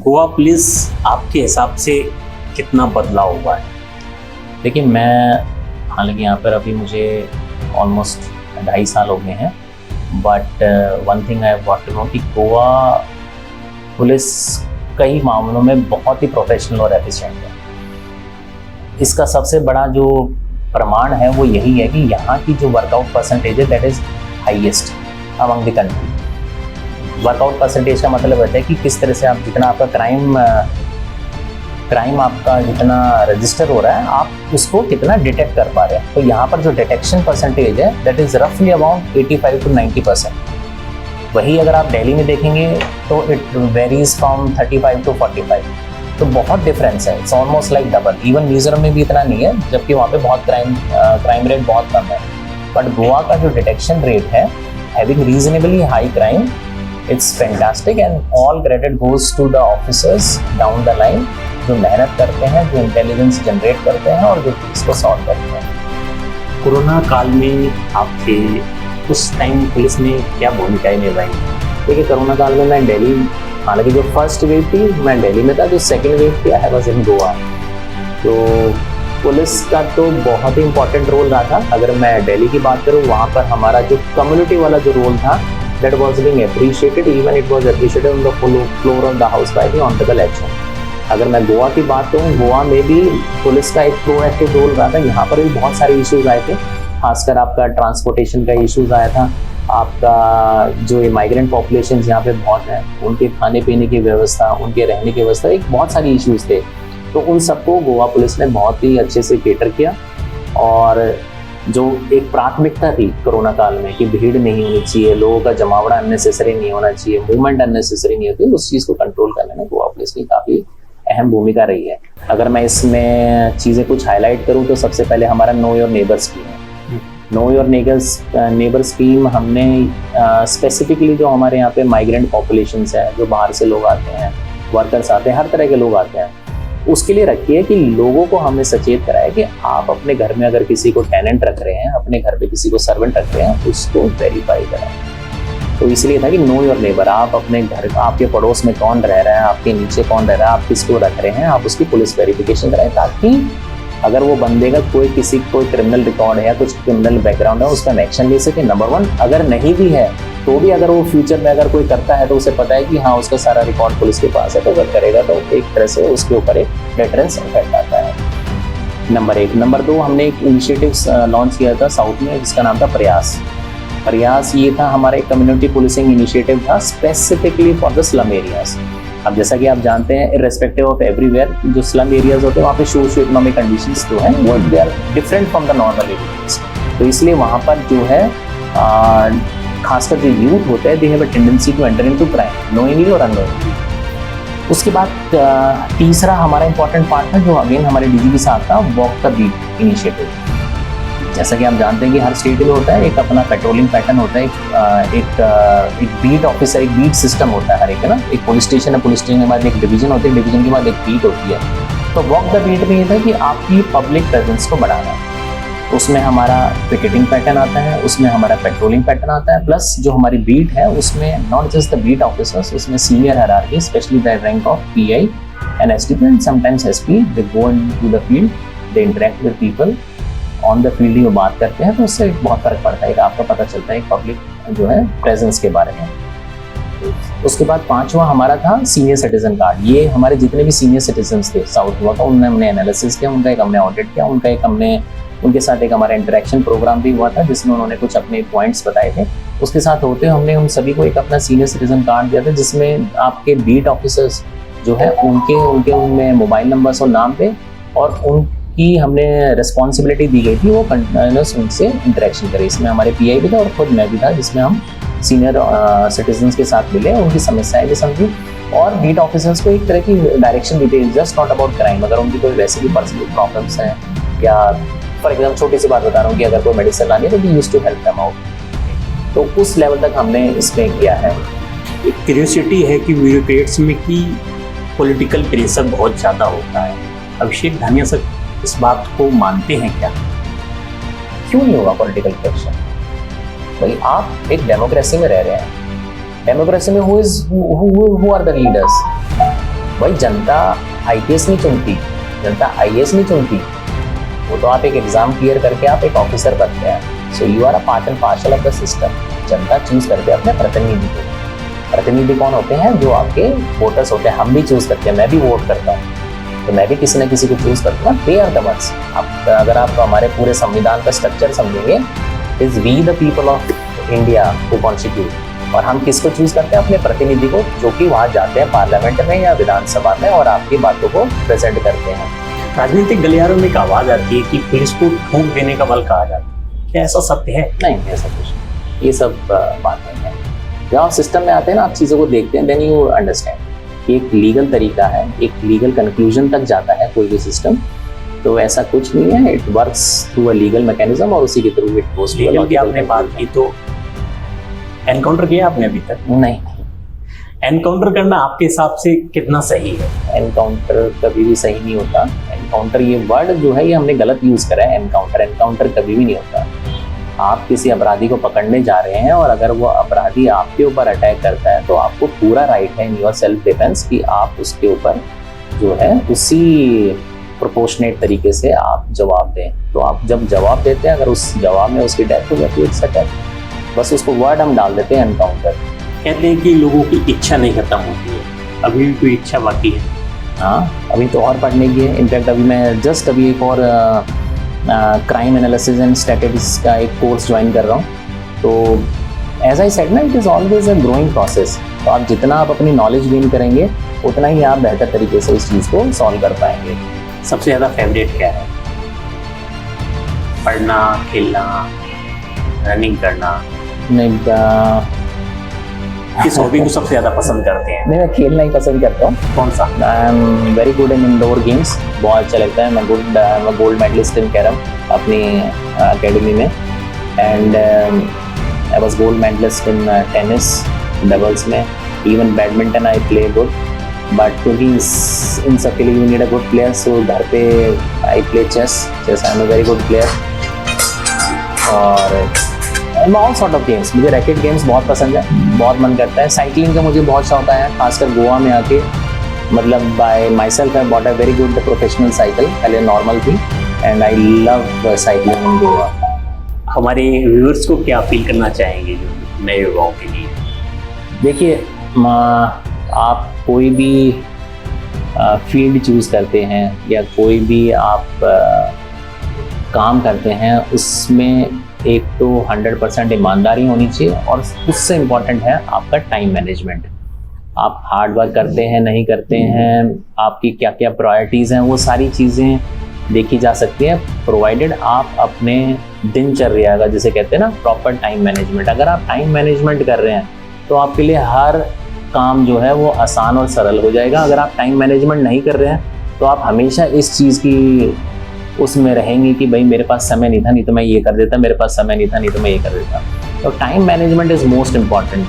Goa police आपके हिसाब से कितना बदलाव हुआ है? देखिए, मैं हालांकि यहाँ पर अभी मुझे ऑलमोस्ट 2.5 साल हो गए हैं, but one thing I got to know कि गोवा पुलिस कई मामलों में बहुत ही प्रोफेशनल और एफिशिएंट है। इसका सबसे बड़ा जो प्रमाण है वो यही है कि यहाँ की जो वर्कआउट परसेंटेज है that is highest among the country. Workout percentage का मतलब होता है कि किस तरह से आप जितना आपका क्राइम आपका जितना रजिस्टर हो रहा है आप उसको कितना डिटेक्ट कर पा रहे हैं। तो यहाँ पर जो डिटेक्शन परसेंटेज है दैट इज़ रफली अबाउट 85 to 90%। वही अगर आप दिल्ली में देखेंगे तो इट वेरीज फ्रॉम 35 to 45। तो बहुत डिफरेंस है, it's almost like double. Even Mizoram में भी इतना नहीं है, जबकि वहाँ पे बहुत क्राइम रेट बहुत कम है। बट गोवा का जो डिटेक्शन रेट है having reasonably high crime, it's fantastic and all credit goes to the officers down the line जो मेहनत करते हैं, जो इंटेलिजेंस जनरेट करते हैं और जो इसको सॉल्व करते हैं। कोरोना काल में आप थे, उस टाइम पुलिस ने क्या भूमिकाएं निभाई? देखिए, कोरोना काल में मैं दिल्ली, हालांकि जो फर्स्ट वेव थी मैं दिल्ली में था, जो सेकेंड वेव थी आई वाज इन गोवा। तो पुलिस का तो बहुत ही इंपॉर्टेंट रोल रहा था। अगर मैं दिल्ली की बात करूँ, वहाँ पर हमारा जो कम्युनिटी वाला जो रोल था that was being appreciated, even it was appreciated on the floor of the house by the honourable HO. अगर मैं गोवा की बात करूँ, गोवा में भी पुलिस का एक प्रोएक्टिव रोल रहा था। यहाँ पर भी बहुत सारे इश्यूज आए थे, खासकर आपका ट्रांसपोर्टेशन का इश्यूज आया था, आपका जो माइग्रेंट पॉपुलेशन यहाँ पे बहुत है, उनके खाने पीने की व्यवस्था, उनके रहने की व्यवस्था, एक बहुत सारी इश्यूज थे। तो उन सबको गोवा पुलिस ने बहुत ही अच्छे से केटर किया। और जो एक प्राथमिकता थी कोरोना काल में कि भीड़ नहीं होनी चाहिए, लोगों का जमावड़ा अननेसेसरी नहीं होना चाहिए, मूवमेंट अननेसेसरी नहीं होती, उस चीज़ को कंट्रोल करने में गोवा पुलिस की काफ़ी अहम भूमिका रही है। अगर मैं इसमें चीज़ें कुछ हाईलाइट करूँ तो सबसे पहले हमारा नो योर नेबर स्कीम है। नो योर नेबर स्कीम हमने स्पेसिफिकली जो हमारे यहाँ पे माइग्रेंट पॉपुलेशंस है, जो बाहर से लोग आते हैं, वर्कर्स आते हैं, हर तरह के लोग आते हैं, उसके लिए रखी है कि लोगों को हमने सचेत कराया कि आप अपने घर में अगर किसी को टेनेंट रख रहे हैं, अपने घर पे किसी को सर्वेंट रख रहे हैं, उसको वेरीफाई कराएं। तो इसलिए था कि नो योर नेबर, आप अपने घर, आपके पड़ोस में कौन रह रहा है, आपके नीचे कौन रह रहा है, आप किसको रख रहे हैं, आप उसकी पुलिस वेरिफिकेशन कराएं, ताकि अगर वो बंदे का कोई क्रिमिनल रिकॉर्ड है या कुछ क्रिमिनल बैकग्राउंड है, उसका एक्शन ले सके। नंबर 1, अगर नहीं भी है तो भी अगर वो फ्यूचर में अगर कोई करता है तो उसे पता है कि हाँ उसका सारा रिकॉर्ड पुलिस के पास है, तो अगर करेगा तो एक तरह से उसके ऊपर एक डेटरेंस इफेक्ट आता है। नंबर 1। नंबर 2, हमने एक इनिशिएटिव लॉन्च किया था साउथ में जिसका नाम था प्रयास। ये था हमारा एक कम्युनिटी पुलिसिंग इनिशिएटिव था specifically for the slum areas. अब जैसा कि आप जानते हैं, इर्रेस्पेक्टिव ऑफ एवरीवेयर, जो स्लम एरियाज होते हैं वहाँ पे सोशियो इकोनॉमिक कंडीशंस जो हैं वो they are different from the normal areas. तो इसलिए वहाँ पर जो है खासकर जो यूथ होते हैं, they have a tendency to enter into crime knowingly और अननोइंगली। उसके बाद तीसरा हमारा इंपॉर्टेंट पार्ट था जो अगेन हमारे डीजीपी साहब का वॉक द बीट इनिशिएटिव। जैसा कि आप जानते हैं कि हर स्टेट में होता है एक अपना पेट्रोलिंग पैटर्न होता है, एक बीट ऑफिसर, एक बीट सिस्टम होता है हर एक, है ना। एक पुलिस स्टेशन है, पुलिस स्टेशन के बाद एक डिवीजन होती है, डिवीजन के बाद एक बीट होती है। तो वॉक द बीट में ये था कि आपकी पब्लिक प्रेजेंस को बढ़ाना है। उसमें हमारा पिकेटिंग पैटर्न आता है, उसमें हमारा पेट्रोलिंग पैटर्न आता है, प्लस जो हमारी बीट है उसमें not just the beat officers, उसमें senior hierarchy specially the rank of PI and SDP and sometimes SP, they go into the field, they interact with people on the field, वो बात करते हैं। तो उससे बहुत फर्क पड़ता है, आपको पता चलता है पब्लिक जो है प्रेजेंस के बारे में। उसके बाद 5वां हमारा था सीनियर सिटीजन कार्ड। ये हमारे जितने भी सीनियर सिटीजन्स थे साउथ गोवा का, उनने हमने एनालिसिस किया, उनका एक हमने ऑडिट किया, उनके साथ एक हमारा इंटरेक्शन प्रोग्राम भी हुआ था जिसमें उन्होंने कुछ अपने पॉइंट्स बताए थे। उसके साथ होते हमने उन सभी को एक अपना सीनियर सिटीजन कार्ड दिया था जिसमें आपके बीट ऑफिसर्स जो है उनके उनमें मोबाइल नंबर्स और नाम थे, और उनकी हमने रिस्पॉन्सिबिलिटी दी गई थी वो कंटिन्यूस उनसे इंटरेक्शन करे। इसमें हमारे पीआई भी था और खुद मैं भी था, जिसमें हम सीनियर सिटीजन्स के साथ मिले, उनकी समस्याएं भी समझी और बीट ऑफिसर्स को एक तरह की डायरेक्शन दी थी। जस्ट नॉट अबाउट क्राइम, अगर उनकी कोई वैसे भी पर्सनल प्रॉब्लम्स हैं, या फॉर एग्जाम्पल छोटी सी बात बता रहा हूँ कि अगर कोई मेडिसिन लानी है तो we used to help them out. तो उस लेवल तक हमने इसमें किया है। एक क्यूरियोसिटी है कि ब्यूरोक्रेट्स में कि पॉलिटिकल प्रेशर बहुत ज़्यादा होता है। अभिषेक धानिया सर इस बात को मानते हैं क्या? क्यों नहीं होगा पॉलिटिकल प्रेशर? भाई आप एक डेमोक्रेसी में रह रहे हैं, डेमोक्रेसी में हु आर द लीडर्स? भाई जनता आईपीएस नहीं चुनती, जनता आईएएस नहीं चुनती, वो तो आप एक एग्जाम क्लियर करके आप एक ऑफिसर बनते हैं। So you are a part and parcel of the system. जनता चूज करते हैं अपने प्रतिनिधि को। प्रतिनिधि कौन होते हैं? जो आपके वोटर्स होते हैं। हम भी चूज करते हैं, मैं भी वोट करता हूँ, तो मैं भी किसी न किसी को चूज करता हूँ। They are the ones. अगर आप हमारे पूरे संविधान का स्ट्रक्चर समझेंगे, is we the people of India who constitute. और हम किसको चूज करते हैं? अपने प्रतिनिधि को, जो कि वहाँ जाते हैं पार्लियामेंट में या विधानसभा में और आपकी बातों को प्रेजेंट करते हैं। राजनीतिक गलियारों में एक आवाज आती है कि पुलिस को ठोक देने का बल कहा जाता है, क्या ऐसा सत्य है? नहीं, ऐसा कुछ नहीं, ये सब बातें हैं। जब आप सिस्टम में आते हैं ना, आप चीज़ों को देखते हैं, देन यू अंडरस्टैंड। एक लीगल तरीका है, एक लीगल कंक्लूजन तक जाता है कोई भी सिस्टम, तो ऐसा कुछ नहीं है। It works through a legal mechanism और उसी के through it goes to a legal की आपने बात की, तो एनकाउंटर किया आपने अभी तक? नहीं। एनकाउंटर करना आपके हिसाब से कितना सही है? एनकाउंटर कभी भी सही नहीं होता। एनकाउंटर ये वर्ड जो है, ये हमने गलत यूज करा है। एनकाउंटर कभी भी नहीं होता। आप किसी अपराधी को पकड़ने जा रहे हैं और अगर वो अपराधी आपके ऊपर अटैक करता है, तो आपको पूरा राइट है इन योर सेल्फ डिफेंस कि आप उसके ऊपर जो है उसी प्रोपोर्शनेट तरीके से आप जवाब दें। तो आप जब जवाब देते हैं, अगर उस जवाब में उसकी डेथ हो जाती है, इट्स अटैक। बस उसको वर्ड हम डाल देते हैं एनकाउंटर। कहते हैं कि लोगों की इच्छा नहीं खत्म होती है, अभी भी कोई इच्छा बाकी है? हाँ, अभी तो और पढ़ने की है। इनफैक्ट अभी मैं जस्ट अभी एक और क्राइम एनालिसिस एंड स्टैटिस्टिक्स का एक कोर्स ज्वाइन कर रहा हूँ। तो एज आई सेड ना, it is always a growing process. तो आप जितना आप अपनी नॉलेज गेन करेंगे, उतना ही आप बेहतर तरीके से इस चीज़ को सॉल्व कर पाएंगे। सबसे ज़्यादा फेवरेट क्या है? पढ़ना, खेलना, रनिंग करना? नहीं, किस हॉबी को सबसे ज़्यादा पसंद करते हैं? मैं खेलना ही पसंद करता हूँ। कौन सा? I am very good in indoor games, बहुत अच्छा लगता है। मैं गोल्ड मेडलिस्ट इन कैरम अपनी अकेडमी में, and I was gold medalist in tennis doubles में। Even badminton I play good, but क्योंकि इन सब के लिए you need a good player, so घर पे I play chess I am a very good player. और ऑल सॉर्ट ऑफ गेम्स, मुझे रैकेट गेम्स बहुत पसंद है, बहुत मन करता है। साइकिलिंग का मुझे बहुत शौक है, खासकर गोवा में आके। मतलब bye my self I bought a very good professional cycle, पहले नॉर्मल थी, एंड आई लव साइकिलिंग इन गोवा। हमारे व्यूअर्स को क्या अपील करना चाहेंगे जो नए युवाओं के लिए? देखिए, आप कोई भी फील्ड चूज़ करते हैं या कोई भी आप काम करते हैं, उसमें एक तो 100% ईमानदारी होनी चाहिए, और उससे इम्पॉर्टेंट है आपका टाइम मैनेजमेंट। आप हार्ड वर्क करते हैं, नहीं करते हैं, आपकी क्या क्या प्रायोरिटीज़ हैं, वो सारी चीज़ें देखी जा सकती हैं, प्रोवाइडेड आप अपने दिनचर्या का, जिसे कहते हैं ना, प्रॉपर टाइम मैनेजमेंट। अगर आप टाइम मैनेजमेंट कर रहे हैं, तो आपके लिए हर काम जो है वो आसान और सरल हो जाएगा। अगर आप टाइम मैनेजमेंट नहीं कर रहे हैं, तो आप हमेशा इस चीज़ की उसमें रहेंगे कि भाई मेरे पास समय नहीं था, नहीं तो मैं ये कर देता, मेरे पास समय नहीं था, नहीं तो मैं ये कर देता। तो time management is most important.